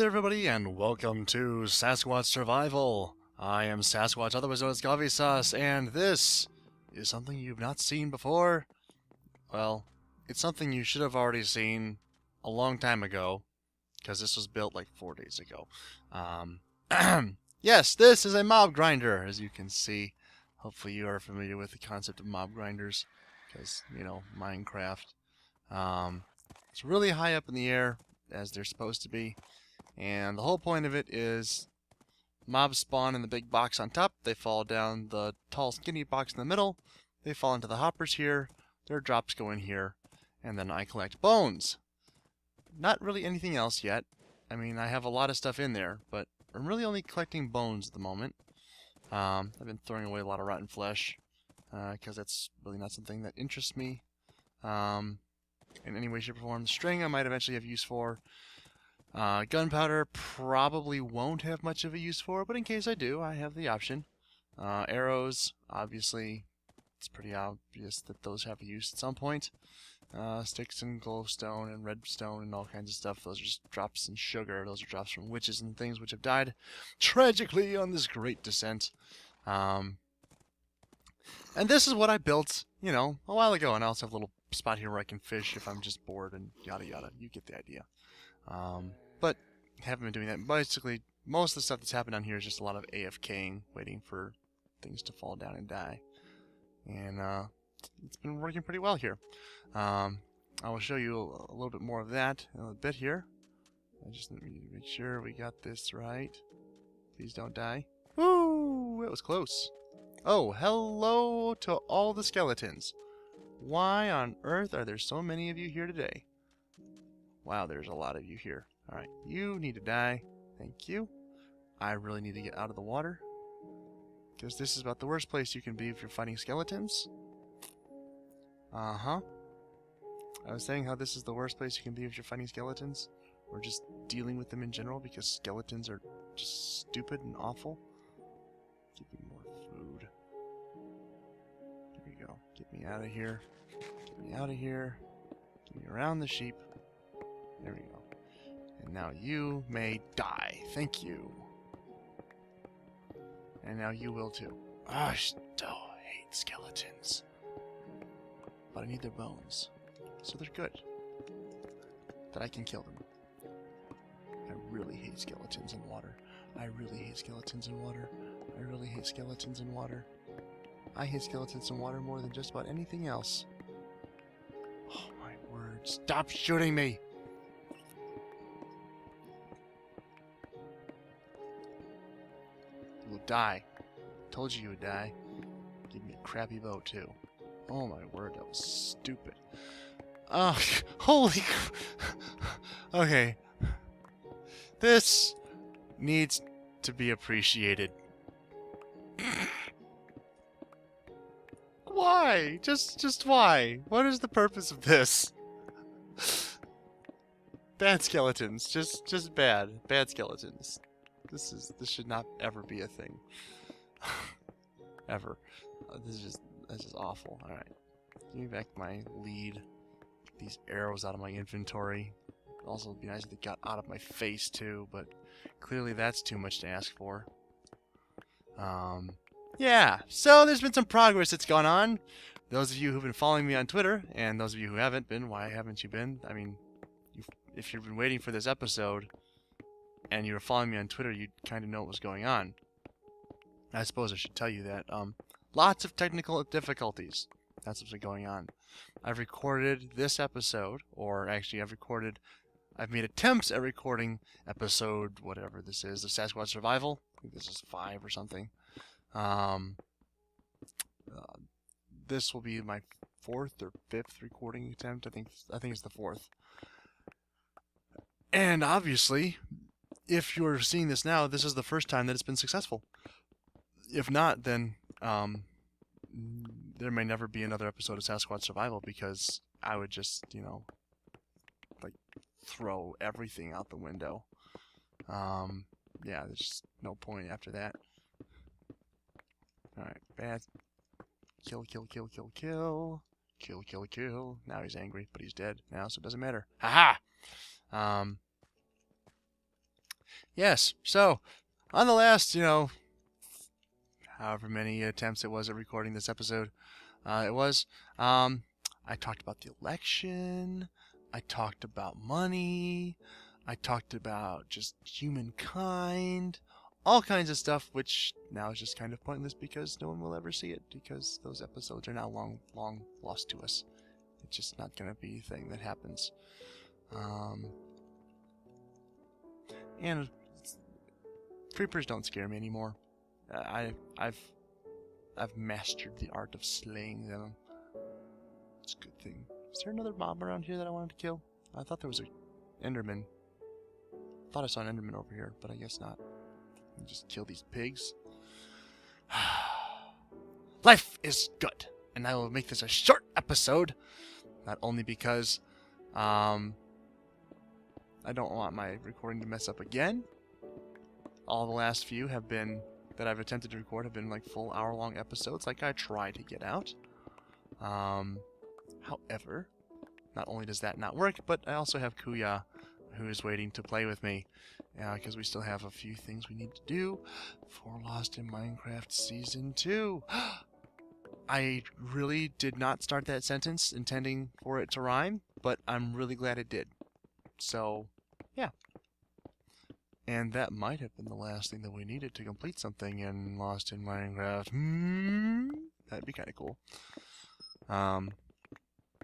there, everybody, and welcome to Sasquatch Survival. I am Sasquatch, otherwise known as Gavisas, and this is something you've not seen before. Well, it's something you should have already seen a long time ago, because this was built like 4 days ago. Yes, this is a mob grinder, as you can see. Hopefully you are familiar with the concept of mob grinders, because, you know, Minecraft. It's really high up in the air, as they're supposed to be. And the whole point of it is mobs spawn in the big box on top, they fall down the tall skinny box in the middle, they fall into the hoppers here, their drops go in here, and then I collect bones. Not really anything else yet. I mean, I have a lot of stuff in there, but I'm really only collecting bones at the moment. I've been throwing away a lot of rotten flesh, because that's really not something that interests me. In any way, shape, or form. The string I might eventually have use for. Gunpowder probably won't have much of a use for, but in case I do, I have the option. Arrows, obviously, it's pretty obvious that those have a use at some point. Sticks and glowstone and redstone and all kinds of stuff, those are just drops in sugar. Those are drops from witches and things which have died tragically on this great descent. And this is what I built, you know, a while ago, and I also have a little spot here where I can fish if I'm just bored and yada yada. You get the idea. But haven't been doing that. Basically, most of the stuff that's happened down here is just a lot of AFKing, waiting for things to fall down and die. And it's been working pretty well here. I will show you a little bit more of that in a bit here. I just need to make sure we got this right. Please don't die. Woo! It was close. Oh, hello to all the skeletons. Why on earth are there so many of you here today? Wow, there's a lot of you here. Alright, you need to die. Thank you. I really need to get out of the water, because this is about the worst place you can be if you're fighting skeletons. I was saying how this is the worst place you can be if you're fighting skeletons, or just dealing with them in general, because skeletons are just stupid and awful. Give me more food. Here we go. Get me out of here. Get me out of here. Get me around the sheep. There we go. And now you may die. Thank you. And now you will too. I still hate skeletons. But I need their bones. So they're good. That I can kill them. I really hate skeletons in water. I really hate skeletons in water. I really hate skeletons in water. I hate skeletons in water more than just about anything else. Oh my word. Stop shooting me! You will die. Told you would die. Give me a crappy bow too. Oh my word, that was stupid. Oh, holy. Okay. This needs to be appreciated. Why? Just why? What is the purpose of this? Bad skeletons. Just bad. Bad skeletons. This should not ever be a thing. Ever. This is awful. Alright. Give me back my lead. Get these arrows out of my inventory. Also, it'd be nice if they got out of my face too, but clearly that's too much to ask for. Yeah, so there's been some progress that's gone on. Those of you who've been following me on Twitter, and those of you who haven't been, why haven't you been? I mean, if you've been waiting for this episode, and you were following me on Twitter, you'd kind of know what was going on. I suppose I should tell you that. Lots of technical difficulties. That's what's been going on. I've recorded this episode, or actually I've made attempts at recording episode, whatever this is, of Sasquatch Survival. I think this is 5 or something. This will be my 4th or 5th recording attempt. I think it's the 4th. And obviously, if you're seeing this now, this is the first time that it's been successful. If not, then there may never be another episode of Sasquatch Survival, because I would just, you know, like, throw everything out the window. Yeah, there's just no point after that. Alright, bad. Kill, kill, kill, kill, kill. Kill, kill, kill. Now he's angry, but he's dead now, so it doesn't matter. Haha! Yes, so on the last, however many attempts it was at recording this episode, I talked about the election, I talked about money, I talked about just humankind, all kinds of stuff, which now is just kind of pointless because no one will ever see it, because those episodes are now long lost to us. It's just not going to be a thing that happens. And creepers don't scare me anymore. I've mastered the art of slaying them. It's a good thing. Is there another mob around here that I wanted to kill? I thought there was an Enderman. I thought I saw an Enderman over here, but I guess not. Just kill these pigs. Life is good, and I will make this a short episode. Not only because I don't want my recording to mess up again. All the last few have been that I've attempted to record have been like full hour-long episodes, like I try to get out. However, not only does that not work, but I also have Kuya, who is waiting to play with me, because we still have a few things we need to do for Lost in Minecraft Season 2. I really did not start that sentence intending for it to rhyme, but I'm really glad it did. So, yeah. And that might have been the last thing that we needed to complete something in Lost in Minecraft. That'd be kind of cool.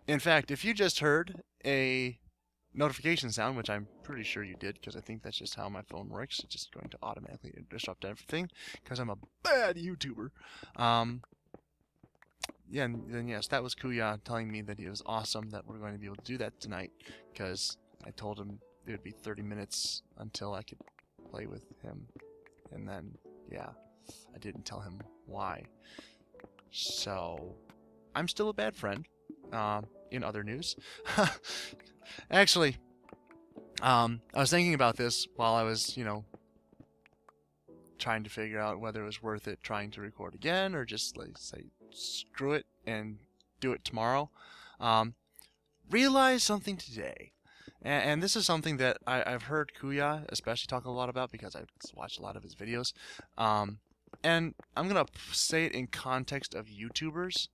In fact, if you just heard a notification sound, which I'm pretty sure you did, because I think that's just how my phone works, it's just going to automatically disrupt everything, because I'm a bad YouTuber. Yeah, and then yes, that was Kuya telling me that it was awesome that we're going to be able to do that tonight, because I told him it would be 30 minutes until I could play with him, and then, yeah, I didn't tell him why. So, I'm still a bad friend. In other news. Actually, I was thinking about this while I was, trying to figure out whether it was worth it trying to record again, or just, like, say, screw it and do it tomorrow. Realized something today. And this is something that I've heard Kuya especially talk a lot about, because I've watched a lot of his videos. And I'm going to say it in context of YouTubers,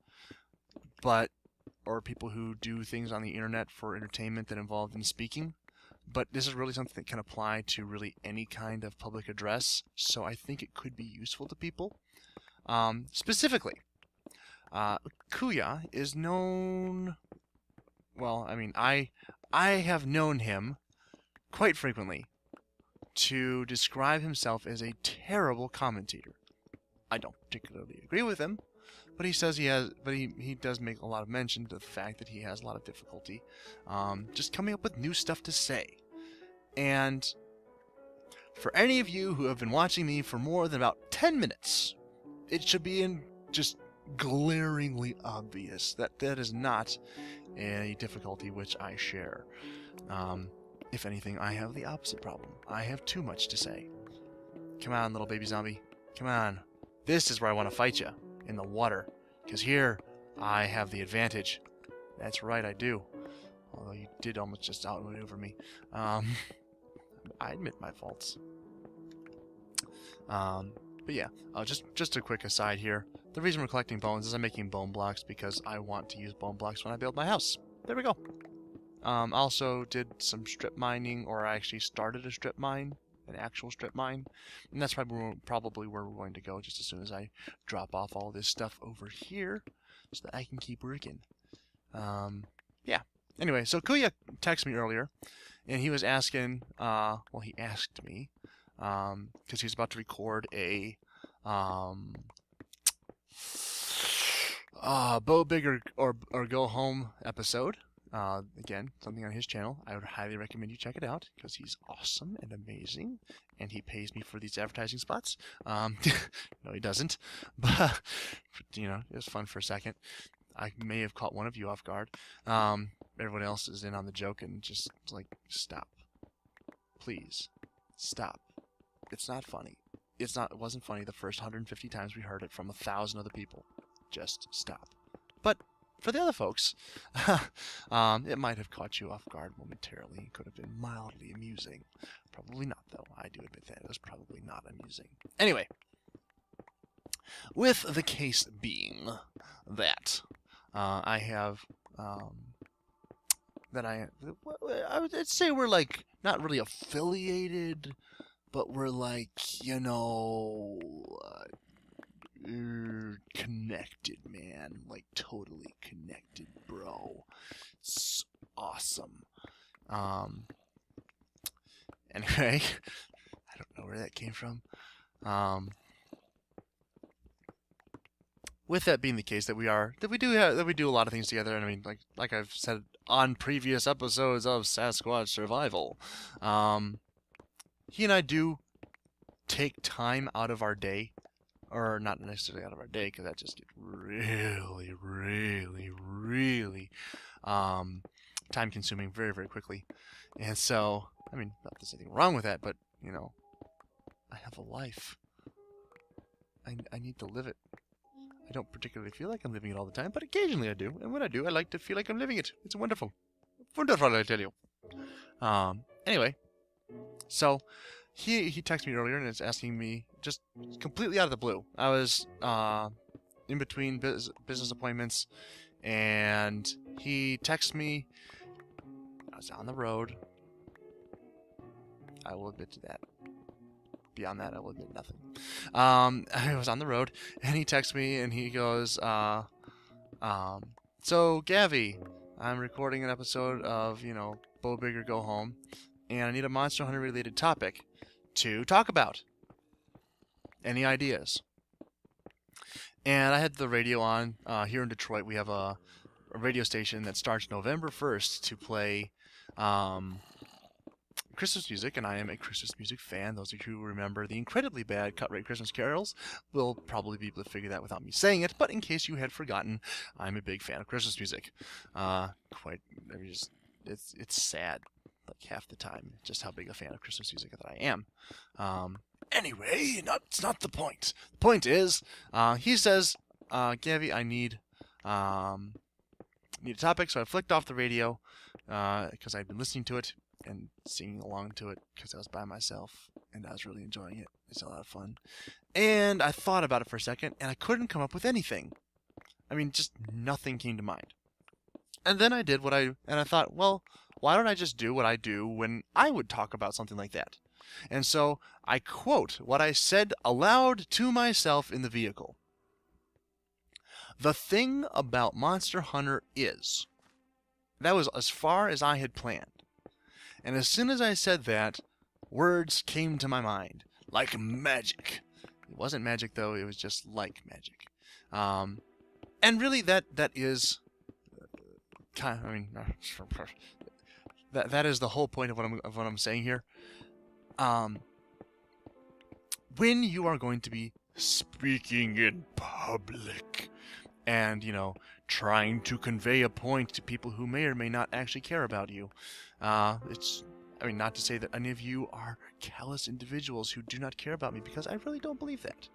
or people who do things on the internet for entertainment that involve them speaking. But this is really something that can apply to really any kind of public address, so I think it could be useful to people. Specifically, Kuya is known... Well, I mean, I have known him quite frequently to describe himself as a terrible commentator. I don't particularly agree with him, but he says he does make a lot of mention to the fact that he has a lot of difficulty just coming up with new stuff to say. And for any of you who have been watching me for more than about 10 minutes, it should be just glaringly obvious that that is not a difficulty which I share. If anything, I have the opposite problem. I have too much to say. Come on, little baby zombie. Come on. This is where I want to fight you. In the water. Because here, I have the advantage. That's right, I do. Although you did almost just outmaneuver me. I admit my faults. But yeah, just a quick aside here. The reason we're collecting bones is I'm making bone blocks because I want to use bone blocks when I build my house. There we go. Also did some strip mining, or I actually started a strip mine, an actual strip mine, and that's probably where we're going to go just as soon as I drop off all this stuff over here so that I can keep working. Yeah. Anyway, so Kuya texted me earlier, and he was asking, well, he asked me, because he was about to record a Bow Big or Go Home episode. Again, something on his channel. I would highly recommend you check it out, because he's awesome and amazing, and he pays me for these advertising spots. No, he doesn't, but it was fun for a second. I may have caught one of you off guard. Everyone else is in on the joke and just like, stop. Please, stop. It's not funny. It wasn't funny the first 150 times we heard it from 1,000 other people. Just stop. But for the other folks, it might have caught you off guard momentarily. It could have been mildly amusing. Probably not, though. I do admit that. It was probably not amusing. Anyway, with the case being that I have... that I would say we're like not really affiliated, but we're like, you know, connected, man. Like totally connected, bro. It's awesome. Anyway, I don't know where that came from. With that being the case, that we do a lot of things together, and I mean, like I've said on previous episodes of Sasquatch Survival, he and I do take time out of our day, or not necessarily out of our day, because that just gets really, really, really time consuming very, very quickly. And so, I mean, not that there's anything wrong with that, but you know, I have a life. I need to live it. I don't particularly feel like I'm living it all the time, but occasionally I do. And when I do, I like to feel like I'm living it. It's wonderful. Wonderful, I tell you. Anyway, so he texted me earlier and is asking me just completely out of the blue. I was in between business appointments, and he texted me. I was on the road. I will admit to that. Beyond that, I will admit nothing. I was on the road, and he texts me, and he goes, so, Gavi, I'm recording an episode of, you know, Bo Bigger, Go Home, and I need a Monster Hunter-related topic to talk about. Any ideas? And I had the radio on. Here in Detroit, we have a radio station that starts November 1st to play Christmas music, and I am a Christmas music fan. Those of you who remember the incredibly bad cut-rate Christmas carols will probably be able to figure that without me saying it, but in case you had forgotten, I'm a big fan of Christmas music. It's sad, like half the time, just how big a fan of Christmas music that I am. Anyway, it's not the point. The point is, he says, Gavi, I need a topic, so I flicked off the radio, because I'd been listening to it and singing along to it because I was by myself and I was really enjoying it. It's a lot of fun. And I thought about it for a second and I couldn't come up with anything. I mean, just nothing came to mind. And then I did and I thought, well, why don't I just do what I do when I would talk about something like that? And so I quote what I said aloud to myself in the vehicle. The thing about Monster Hunter is, that was as far as I had planned. And as soon as I said that, words came to my mind, like magic. It wasn't magic, though. It was just like magic. And really, that is kind of, I mean, that is the whole point of what I'm saying here. When you are going to be speaking in public, and you know, trying to convey a point to people who may or may not actually care about you. I mean, not to say that any of you are callous individuals who do not care about me, because I really don't believe that.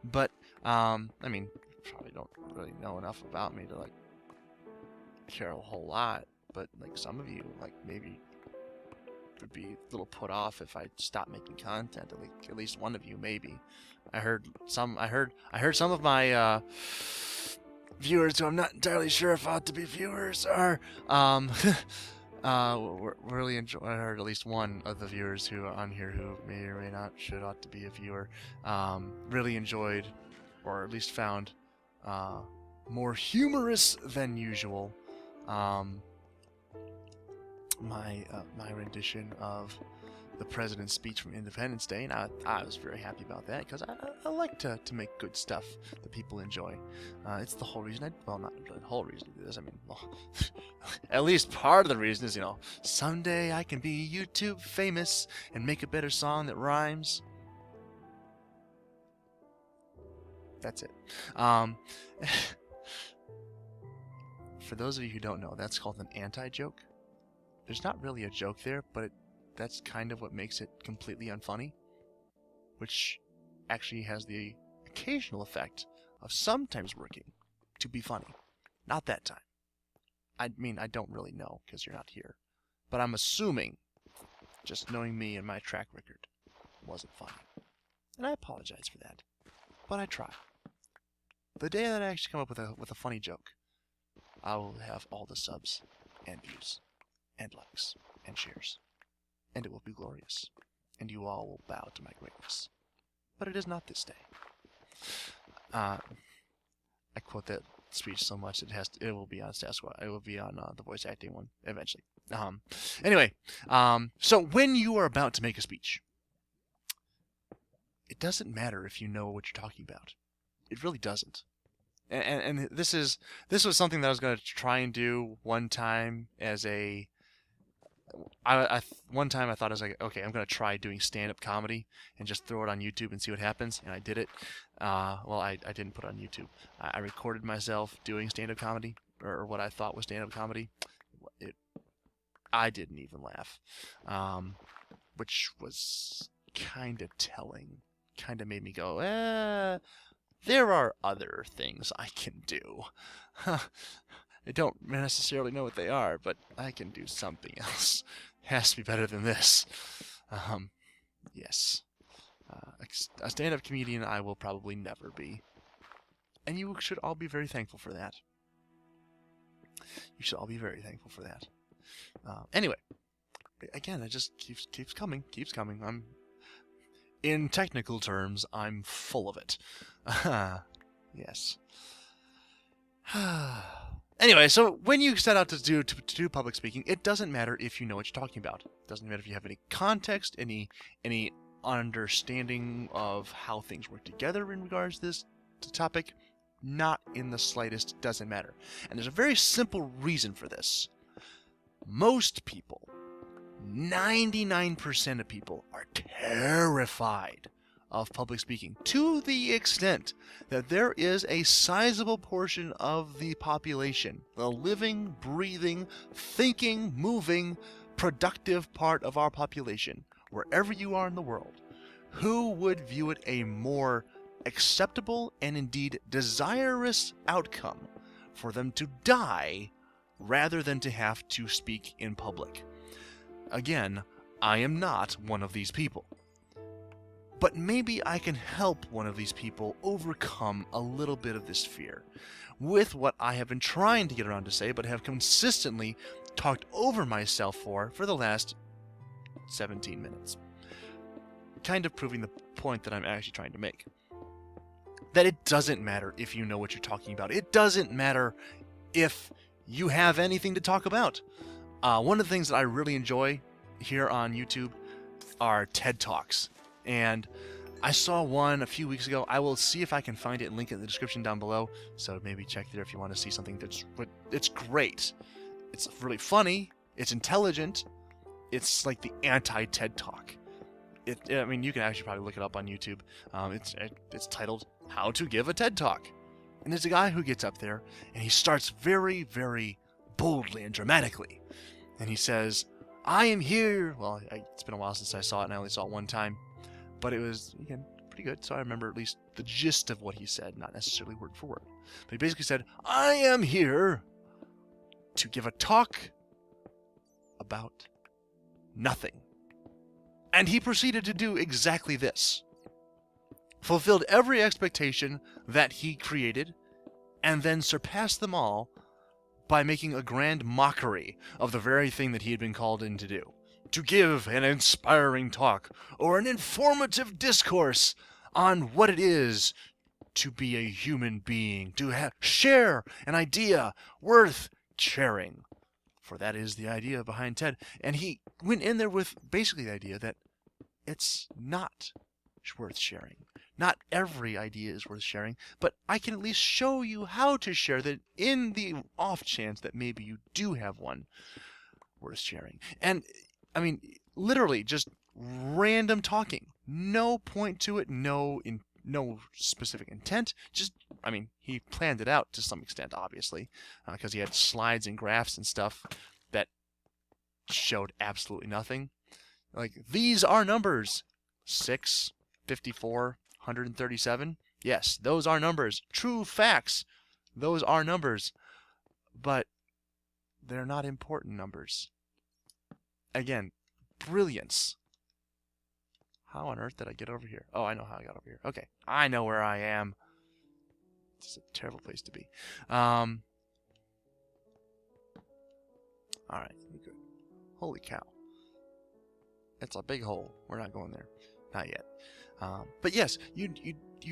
But, I mean, you probably don't really know enough about me to, like, care a whole lot. But, like, some of you, like, maybe would be a little put off if I stopped making content. At least one of you, maybe. I heard some of my, viewers who I'm not entirely sure if ought to be viewers are really enjoy. I heard at least one of the viewers who are on here who may or may not ought to be a viewer really enjoyed, or at least found more humorous than usual my rendition of the President's speech from Independence Day, and I was very happy about that, because I like to make good stuff that people enjoy. It's the whole reason well, not really the whole reason to do this. I mean, well, at least part of the reason is, you know, someday I can be YouTube famous and make a better song that rhymes. That's it. For those of you who don't know, that's called an anti-joke. There's not really a joke there, but that's kind of what makes it completely unfunny, which actually has the occasional effect of sometimes working to be funny. Not that time. I mean, I don't really know because you're not here. But I'm assuming, just knowing me and my track record, wasn't funny. And I apologize for that. But I try. The day that I actually come up with a funny joke, I will have all the subs and views and likes and shares. And it will be glorious. And you all will bow to my greatness. But it is not this day. I quote that speech so much it will be on Sasquatch. It will be on the voice acting one eventually. Anyway, so when you are about to make a speech, it doesn't matter if you know what you're talking about. It really doesn't. And this was something that I was going to try and do one time as a. One time I thought I was like, okay, I'm going to try doing stand-up comedy and just throw it on YouTube and see what happens, and I did it. Well, I didn't put it on YouTube. I recorded myself doing stand-up comedy, or what I thought was stand-up comedy. I didn't even laugh, which was kind of telling. Kind of made me go, there are other things I can do. I don't necessarily know what they are, but I can do something else. Has to be better than this. Yes. A stand-up comedian I will probably never be. And you should all be very thankful for that. You should all be very thankful for that. Anyway, again, it just keeps coming. In technical terms, I'm full of it. Yes. Anyway, so when you set out to do public speaking, it doesn't matter if you know what you're talking about. It doesn't matter if you have any context, any understanding of how things work together in regards to this topic. Not in the slightest. Doesn't matter. And there's a very simple reason for this. Most people, 99% of people, are terrified of public speaking, to the extent that there is a sizable portion of the population, the living, breathing, thinking, moving, productive part of our population, wherever you are in the world, who would view it a more acceptable and indeed desirous outcome for them to die rather than to have to speak in public. Again, I am not one of these people. But maybe I can help one of these people overcome a little bit of this fear with what I have been trying to get around to say, but have consistently talked over myself for the last 17 minutes. Kind of proving the point that I'm actually trying to make. That it doesn't matter if you know what you're talking about. It doesn't matter if you have anything to talk about. One of the things that I really enjoy here on YouTube are TED Talks. And I saw one a few weeks ago. I will see if I can find it and link it in the description down below. So maybe check there if you want to see something it's great. It's really funny. It's intelligent. It's like the anti-TED Talk. I mean, you can actually probably look it up on YouTube. It's titled "How to Give a TED Talk," and there's a guy who gets up there and he starts very, very boldly and dramatically, and he says, "I am here." Well, it's been a while since I saw it, and I only saw it one time. But it was, again, pretty good, so I remember at least the gist of what he said, not necessarily word for word. But he basically said, "I am here to give a talk about nothing." And he proceeded to do exactly this. Fulfilled every expectation that he created, and then surpassed them all by making a grand mockery of the very thing that he had been called in to do. To give an inspiring talk or an informative discourse on what it is to be a human being, to share an idea worth sharing. For that is the idea behind TED. And he went in there with basically the idea that it's not worth sharing. Not every idea is worth sharing, but I can at least show you how to share that in the off chance that maybe you do have one worth sharing. And I mean, literally just random talking. No point to it, no specific intent. Just, I mean, he planned it out to some extent, obviously, because he had slides and graphs and stuff that showed absolutely nothing. Like, these are numbers. 6, 54, 137. Yes, those are numbers. True facts. Those are numbers. But they're not important numbers. Again, brilliance. How on earth did I get over here? Oh, I know how I got over here. Okay, I know where I am. This is a terrible place to be. Alright, we're good. Holy cow. It's a big hole. We're not going there. Not yet. But yes, you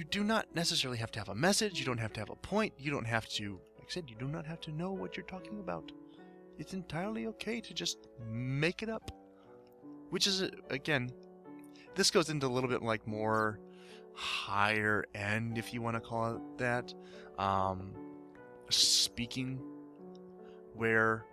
do not necessarily have to have a message. You don't have to have a point. You don't have to, like I said, you do not have to know what you're talking about. It's entirely okay to just make it up. Which is, again, this goes into a little bit like more higher end, if you want to call it that, speaking, where,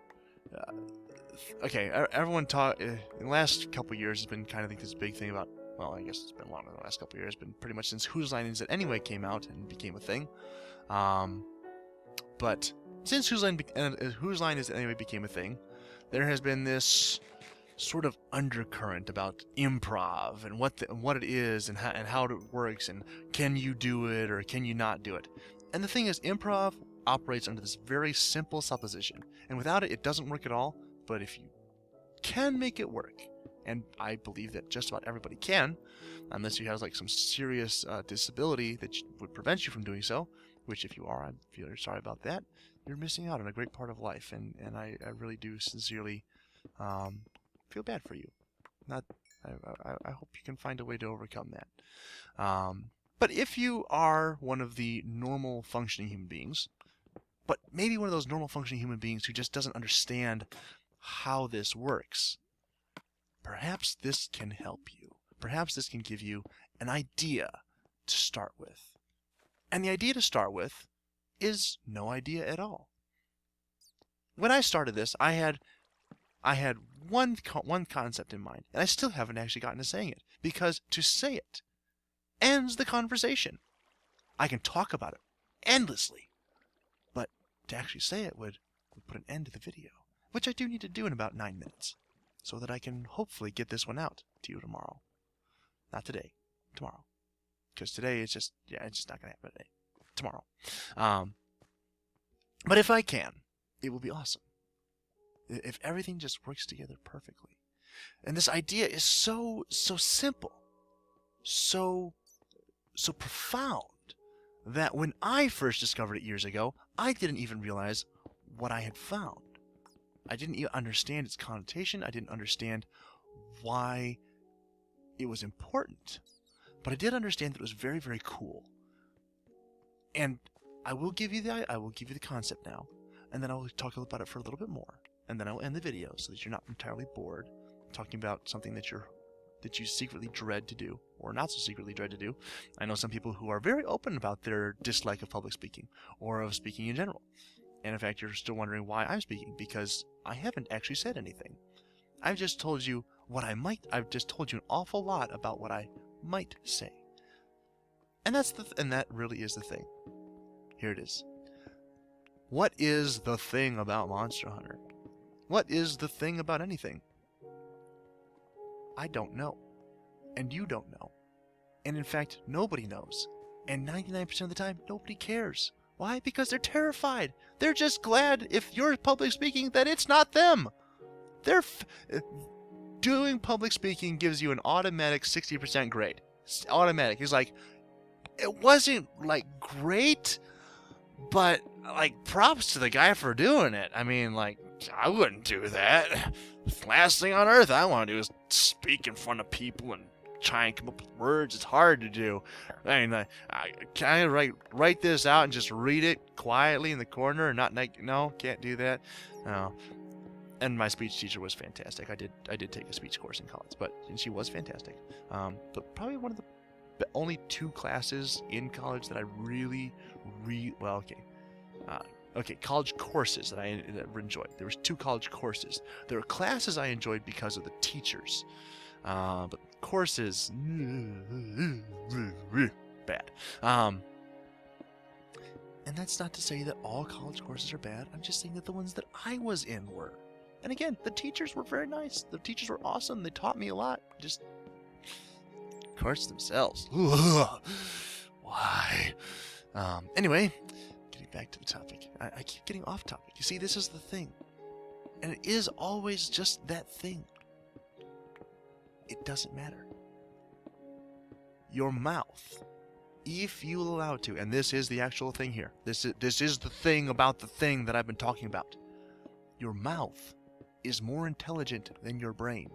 okay, everyone taught, in the last couple years has been kind of this big thing about, well, I guess it's been longer than the last couple years, been pretty much since Whose Line Is It Anyway came out and became a thing, but since Whose Line Is It Anyway became a thing, there has been this sort of undercurrent about improv and what it is and how it works and can you do it or can you not do it. And the thing is, improv operates under this very simple supposition, and without it, it doesn't work at all. But if you can make it work, and I believe that just about everybody can, unless you have like some serious disability that would prevent you from doing so, which if you are, I'm really sorry about that. You're missing out on a great part of life, and I really do sincerely feel bad for you. I hope you can find a way to overcome that. But if you are one of the normal functioning human beings, but maybe one of those normal functioning human beings who just doesn't understand how this works, perhaps this can help you. Perhaps this can give you an idea to start with. And the idea to start with is no idea at all. When I started this, I had one concept in mind, and I still haven't actually gotten to saying it, because to say it ends the conversation. I can talk about it endlessly, but to actually say it would put an end to the video, which I do need to do in about 9 minutes, so that I can hopefully get this one out to you tomorrow. Not today, tomorrow. Because today it's just not going to happen today. Tomorrow. But if I can, it will be awesome. If everything just works together perfectly. And this idea is so simple, so profound, that when I first discovered it years ago, I didn't even realize what I had found. I didn't even understand its connotation. I didn't understand why it was important. But I did understand that it was very, very cool. And I will give you the concept now, and then I will talk about it for a little bit more. And then I will end the video so that you're not entirely bored talking about something that you secretly dread to do, or not so secretly dread to do. I know some people who are very open about their dislike of public speaking, or of speaking in general. And in fact, you're still wondering why I'm speaking, because I haven't actually said anything. I've just told you I've just told you an awful lot about what I might say. And that really is the thing. Here it is. What is the thing about Monster Hunter? What is the thing about anything? I don't know. And you don't know. And in fact, nobody knows. And 99% of the time, nobody cares. Why? Because they're terrified. They're just glad, if you're public speaking, that it's not them. Doing public speaking gives you an automatic 60% grade. It's automatic. It's like, it wasn't like great, but like props to the guy for doing it. I mean, like, I wouldn't do that. The last thing on earth I want to do is speak in front of people and try and come up with words. It's hard to do. I mean, can I write this out and just read it quietly in the corner and not like, no, can't do that. No. And my speech teacher was fantastic. I did take a speech course in college, and she was fantastic. But probably one of the only 2 classes in college that I really college courses that I enjoyed. There was 2 college courses. There were classes I enjoyed because of the teachers, but courses, bad. And that's not to say that all college courses are bad. I'm just saying that the ones that I was in were. And again, the teachers were very nice. The teachers were awesome. They taught me a lot. Just courses themselves. Why? Anyway, getting back to the topic. I keep getting off topic. You see, this is the thing. And it is always just that thing. It doesn't matter. Your mouth, if you allow it to, and this is the actual thing here. This is the thing about the thing that I've been talking about. Your mouth is more intelligent than your brain.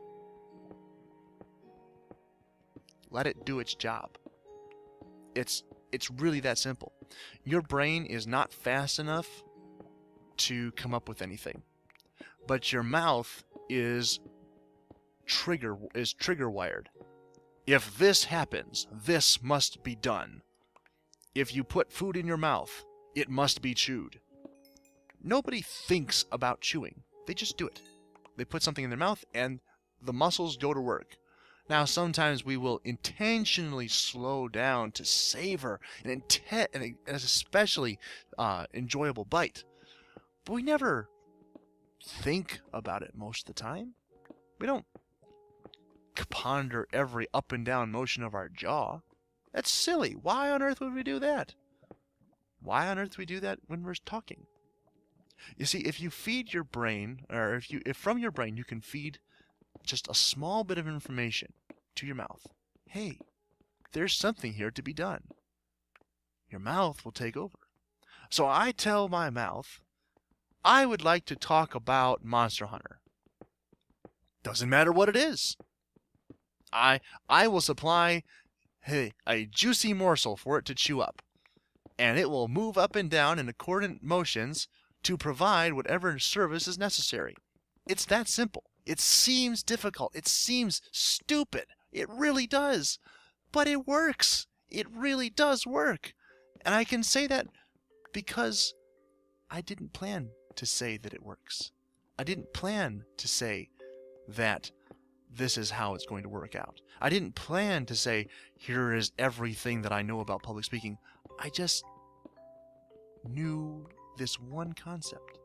Let it do its job. It's really that simple. Your brain is not fast enough to come up with anything, but your mouth is trigger wired. If this happens, this must be done. If you put food in your mouth, it must be chewed. Nobody thinks about chewing. They just do it. They put something in their mouth and the muscles go to work. Now, sometimes we will intentionally slow down to savor an especially enjoyable bite. But we never think about it most of the time. We don't ponder every up and down motion of our jaw. That's silly. Why on earth would we do that? Why on earth do we do that when we're talking? You see, if you feed your brain, or if from your brain you can feed just a small bit of information to your mouth. Hey, there's something here to be done. Your mouth will take over. So I tell my mouth, I would like to talk about Monster Hunter. Doesn't matter what it is. I will supply a juicy morsel for it to chew up. And it will move up and down in accordant motions to provide whatever service is necessary. It's that simple. It seems difficult. It seems stupid. It really does. But it works. It really does work. And I can say that because I didn't plan to say that it works. I didn't plan to say that this is how it's going to work out. I didn't plan to say, here is everything that I know about public speaking. I just knew this one concept.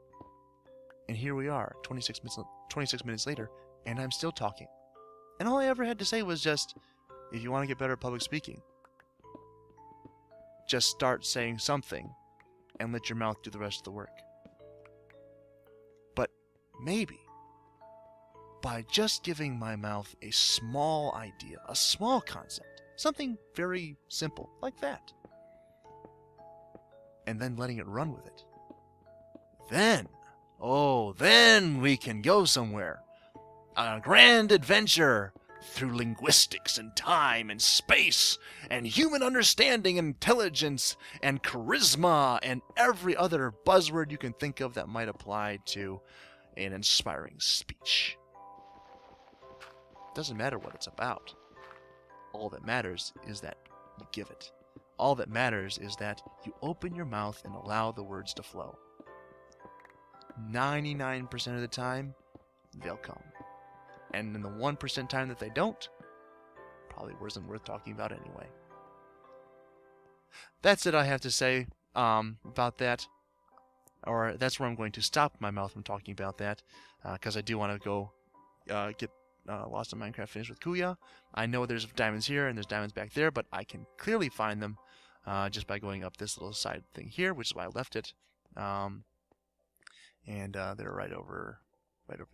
And here we are, 26 minutes later, and I'm still talking. And all I ever had to say was just, if you want to get better at public speaking, just start saying something and let your mouth do the rest of the work. But maybe by just giving my mouth a small idea, a small concept, something very simple like that, and then letting it run with it, then we can go somewhere. A grand adventure through linguistics and time and space and human understanding and intelligence and charisma and every other buzzword you can think of that might apply to an inspiring speech. Doesn't matter what it's about. All that matters is that you give it. All that matters is that you open your mouth and allow the words to flow. 99% of the time, they'll come. And in the 1% time that they don't, probably wasn't worth talking about anyway. That's it I have to say about that. Or that's where I'm going to stop my mouth from talking about that. Because I do want to go get Lost in Minecraft finished with Kuya. I know there's diamonds here and there's diamonds back there, but I can clearly find them just by going up this little side thing here, which is why I left it. And they're right over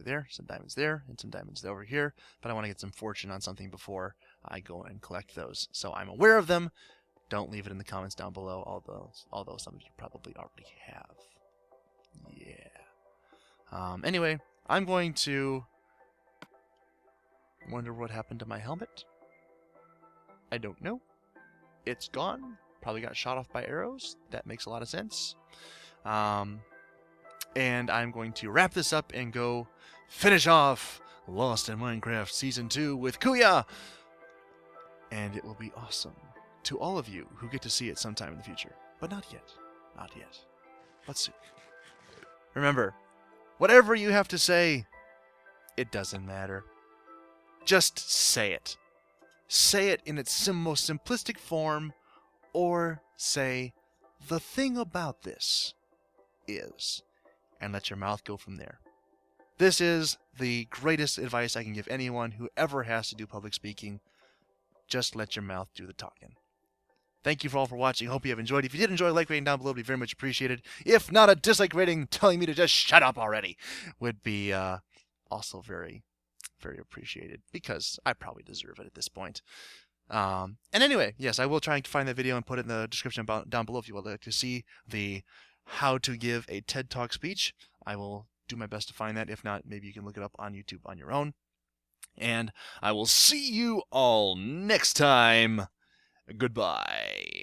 there. Some diamonds there and some diamonds over here. But I want to get some fortune on something before I go and collect those. So I'm aware of them. Don't leave it in the comments down below, although some of you probably already have. Yeah. Anyway, I'm going to wonder what happened to my helmet. I don't know. It's gone. Probably got shot off by arrows. That makes a lot of sense. And I'm going to wrap this up and go finish off Lost in Minecraft Season 2 with Kuya! And it will be awesome to all of you who get to see it sometime in the future. But not yet. Not yet. But soon. Remember, whatever you have to say, it doesn't matter. Just say it. Say it in its most simplistic form, or say, the thing about this is, and let your mouth go from there. This is the greatest advice I can give anyone who ever has to do public speaking. Just let your mouth do the talking. Thank you for all for watching. Hope you have enjoyed. If you did enjoy, like rating down below would be very much appreciated. If not, a dislike rating telling me to just shut up already would be also very, very appreciated, because I probably deserve it at this point. And anyway, yes, I will try and find that video and put it in the description down below if you would like to see the how to give a TED Talk speech. I will do my best to find that. If not, maybe you can look it up on YouTube on your own. And I will see you all next time. Goodbye.